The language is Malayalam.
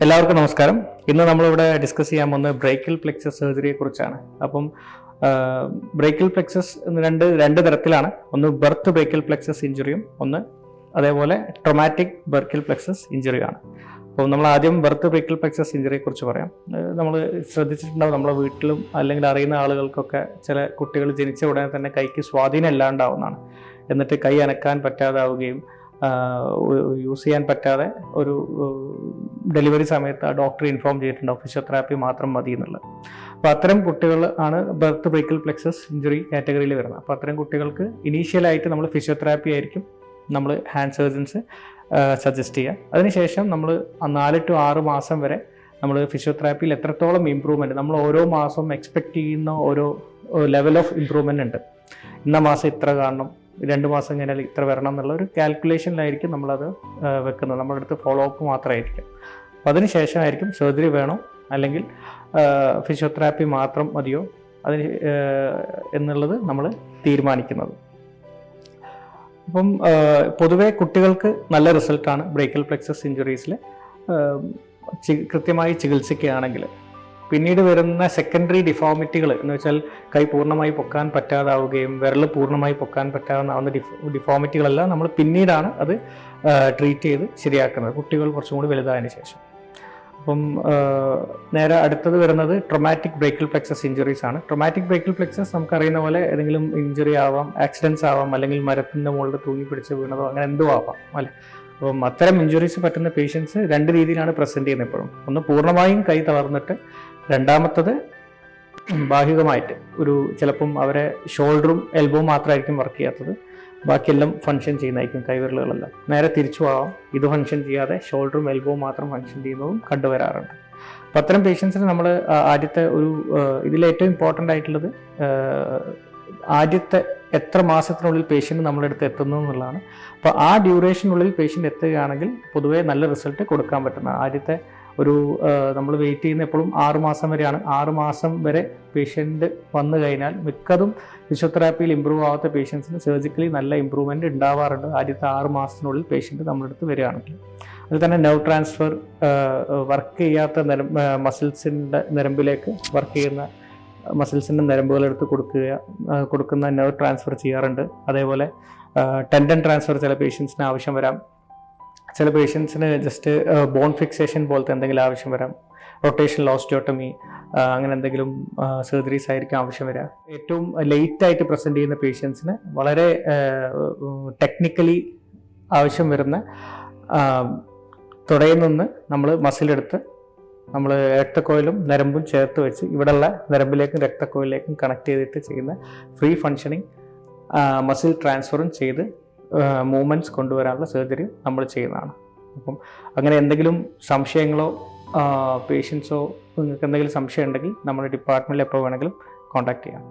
എല്ലാവർക്കും നമസ്കാരം. ഇന്ന് നമ്മളിവിടെ ഡിസ്കസ് ചെയ്യാൻ പോകുന്നത് ബ്രേക്കിയൽ പ്ലെക്സസ് സർജറിയെ കുറിച്ചാണ്. അപ്പം ബ്രേക്കിയൽ പ്ലെക്സസ് രണ്ട് തരത്തിലാണ്. ഒന്ന് ബർത്ത് ബ്രേക്കിയൽ പ്ലെക്സസ് ഇഞ്ചുറിയും ഒന്ന് അതേപോലെ ട്രോമാറ്റിക് ബ്രേക്കിയൽ പ്ലെക്സസ് ഇഞ്ചുറിയാണ്. അപ്പോൾ നമ്മൾ ആദ്യം ബർത്ത് ബ്രേക്കിയൽ പ്ലെക്സസ് ഇഞ്ചുറിയെ കുറിച്ച് പറയാം. നമ്മൾ ശ്രദ്ധിച്ചിട്ടുണ്ടാവും, നമ്മളെ വീട്ടിലും അല്ലെങ്കിൽ അറിയുന്ന ആളുകൾക്കൊക്കെ ചില കുട്ടികൾ ജനിച്ച ഉടനെ തന്നെ കൈക്ക് സ്വാധീനം ഇല്ലാണ്ടാവുന്നതാണ്. എന്നിട്ട് കൈ അനക്കാൻ പറ്റാതാവുകയും യൂസ് ചെയ്യാൻ പറ്റാതെ ഒരു ഡെലിവറി സമയത്ത് ആ ഡോക്ടർ ഇൻഫോം ചെയ്തിട്ടുണ്ടാവും ഫിസിയോതെറാപ്പി മാത്രം മതി എന്നുള്ളത്. അപ്പോൾ അത്തരം കുട്ടികൾ ആണ് ബർത്ത് ബ്രേക്കിയൽ പ്ലെക്സസ് ഇഞ്ചുറി കാറ്റഗറിയിൽ വരുന്നത്. അപ്പോൾ അത്തരം കുട്ടികൾക്ക് ഇനീഷ്യലായിട്ട് നമ്മൾ ഫിസിയോതെറാപ്പി ആയിരിക്കും നമ്മൾ ഹാൻഡ് സർജൻസ് സജസ്റ്റ് ചെയ്യുക. അതിനുശേഷം നമ്മൾ 4 to 6 മാസം വരെ നമ്മൾ ഫിസിയോതെറാപ്പിയിൽ എത്രത്തോളം ഇമ്പ്രൂവ്മെൻറ്റ്, നമ്മൾ ഓരോ മാസവും എക്സ്പെക്റ്റ് ചെയ്യുന്ന ഓരോ ലെവൽ ഓഫ് ഇമ്പ്രൂവ്മെൻ്റ് ഉണ്ട്. ഇന്ന മാസം ഇത്ര കാണണം, 2 മാസം കഴിഞ്ഞാൽ ഇത്ര വരണം എന്നുള്ള ഒരു കാൽക്കുലേഷനിലായിരിക്കും നമ്മളത് വെക്കുന്നത്. നമ്മുടെ അടുത്ത് ഫോളോ അപ്പ് മാത്രമായിരിക്കും. അപ്പോൾ അതിനുശേഷമായിരിക്കും സർജറി വേണോ അല്ലെങ്കിൽ ഫിസിയോതെറാപ്പി മാത്രം മതിയോ എന്നുള്ളത് നമ്മൾ തീരുമാനിക്കുന്നത്. അപ്പം പൊതുവെ കുട്ടികൾക്ക് നല്ല റിസൾട്ടാണ് ബ്രേക്കിയൽ പ്ലെക്സസ് ഇഞ്ചുറീസിൽ കൃത്യമായി ചികിത്സിക്കുകയാണെങ്കിൽ. പിന്നീട് വരുന്ന സെക്കൻഡറി ഡിഫോമിറ്റികൾ എന്ന് വെച്ചാൽ കൈ പൂർണ്ണമായി പൊക്കാൻ പറ്റാതാവുകയും വിരൽ പൂർണ്ണമായി പൊക്കാൻ പറ്റാവുന്ന ഡിഫോമിറ്റികളെല്ലാം നമ്മൾ പിന്നീടാണ് അത് ട്രീറ്റ് ചെയ്ത് ശരിയാക്കുന്നത്, കുട്ടികൾ കുറച്ചും കൂടി വലുതായതിനു ശേഷം. അപ്പം നേരെ അടുത്തത് വരുന്നത് ട്രോമാറ്റിക് ബ്രേക്കിയൽ പ്ലെക്സസ് ഇഞ്ചുറീസ് ആണ്. ട്രോമാറ്റിക് ബ്രേക്കിയൽ പ്ലെക്സസ് നമുക്കറിയുന്ന പോലെ ഏതെങ്കിലും ഇഞ്ചുറി ആവാം, ആക്സിഡൻസ് ആവാം, അല്ലെങ്കിൽ മരത്തിൻ്റെ മുകളിൽ തൂങ്ങി പിടിച്ച് വീണതോ അങ്ങനെ എന്തോ ആവാം അല്ലേ. അപ്പം അത്തരം ഇഞ്ചുറീസ് പറ്റുന്ന പേഷ്യൻസ് 2 രീതിയിലാണ് പ്രസൻറ്റ് ചെയ്യുന്നത് എപ്പോഴും. ഒന്ന് പൂർണ്ണമായും കൈ തളർന്നിട്ട്, രണ്ടാമത്തത് ഭാഗികമായിട്ട് ചിലപ്പം അവരെ ഷോൾഡറും എൽബോവും മാത്രമായിരിക്കും വർക്ക് ചെയ്യാത്തത്, ബാക്കിയെല്ലാം ഫങ്ഷൻ ചെയ്യുന്നതായിരിക്കും കൈവിരലുകളെല്ലാം. നേരെ തിരിച്ചു ആവാം, ഇത് ഫങ്ഷൻ ചെയ്യാതെ ഷോൾഡറും എൽബോവും മാത്രം ഫങ്ഷൻ ചെയ്യുന്നതും കണ്ടുവരാറുണ്ട്. അപ്പം അത്തരം പേഷ്യൻസിന് നമ്മൾ ആദ്യത്തെ ഇതിലേറ്റവും ഇമ്പോർട്ടൻ്റ് ആയിട്ടുള്ളത് ആദ്യത്തെ എത്ര മാസത്തിനുള്ളിൽ പേഷ്യൻ്റ് നമ്മുടെ അടുത്ത് എത്തുന്നു എന്നുള്ളതാണ്. അപ്പോൾ ആ ഡ്യൂറേഷനുള്ളിൽ പേഷ്യൻ്റ് എത്തുകയാണെങ്കിൽ പൊതുവേ നല്ല റിസൾട്ട് കൊടുക്കാൻ പറ്റുന്ന ആദ്യത്തെ നമ്മൾ വെയിറ്റ് ചെയ്യുന്ന എപ്പോഴും 6 മാസം വരെയാണ്. 6 മാസം വരെ പേഷ്യൻ്റ് വന്നു കഴിഞ്ഞാൽ മിക്കതും ഫിസിയോതെറാപ്പിയിൽ ഇമ്പ്രൂവ് ആവാത്ത പേഷ്യൻസിന് സർജിക്കലി നല്ല ഇമ്പ്രൂവ്മെൻറ്റ് ഉണ്ടാവാറുണ്ട് ആദ്യത്തെ 6 മാസത്തിനുള്ളിൽ പേഷ്യൻ്റ് നമ്മുടെ അടുത്ത് വരികയാണെങ്കിൽ. അതിൽ തന്നെ നെർവ് ട്രാൻസ്ഫർ വർക്ക് ചെയ്യാത്ത മസിൽസിൻ്റെ ഞരമ്പിലേക്ക് വർക്ക് ചെയ്യുന്ന മസിൽസിൻ്റെ ഞരമ്പുകളെടുത്ത് കൊടുക്കുന്ന നെർവ് ട്രാൻസ്ഫർ ചെയ്യാറുണ്ട്. അതേപോലെ ടെൻഡൻ ട്രാൻസ്ഫർ ചില പേഷ്യൻസിന് ആവശ്യം വരാം. ചില പേഷ്യൻസിന് ജസ്റ്റ് ബോൺ ഫിക്സേഷൻ പോലത്തെ എന്തെങ്കിലും ആവശ്യം വരാം. റൊട്ടേഷണൽ ഓസ്റ്റിയോട്ടമി അങ്ങനെ എന്തെങ്കിലും സർജറീസ് ആയിരിക്കും ആവശ്യം വരിക. ഏറ്റവും ലേറ്റായിട്ട് പ്രസൻറ്റ് ചെയ്യുന്ന പേഷ്യൻസിന് വളരെ ടെക്നിക്കലി ആവശ്യം വരുന്ന തുടയിൽ നിന്ന് നമ്മൾ മസിലെടുത്ത് നമ്മൾ രക്തക്കോയിലും നരമ്പും ചേർത്ത് വെച്ച് ഇവിടെയുള്ള നരമ്പിലേക്കും രക്തക്കോയിലേക്കും കണക്ട് ചെയ്തിട്ട് ചെയ്യുന്ന ഫ്രീ ഫങ്ഷനിങ് മസിൽ ട്രാൻസ്ഫറും ചെയ്ത് മൂവ്മെൻറ്റ്സ് കൊണ്ടുവരാനുള്ള സർജറി നമ്മൾ ചെയ്യുന്നതാണ്. അപ്പം അങ്ങനെ എന്തെങ്കിലും സംശയങ്ങളോ പേഷ്യൻസോ നിങ്ങൾക്ക് എന്തെങ്കിലും സംശയം ഉണ്ടെങ്കിൽ നമ്മുടെ ഡിപ്പാർട്ട്മെൻറ്റിൽ എപ്പോൾ വേണമെങ്കിലും കോൺടാക്ട് ചെയ്യാം.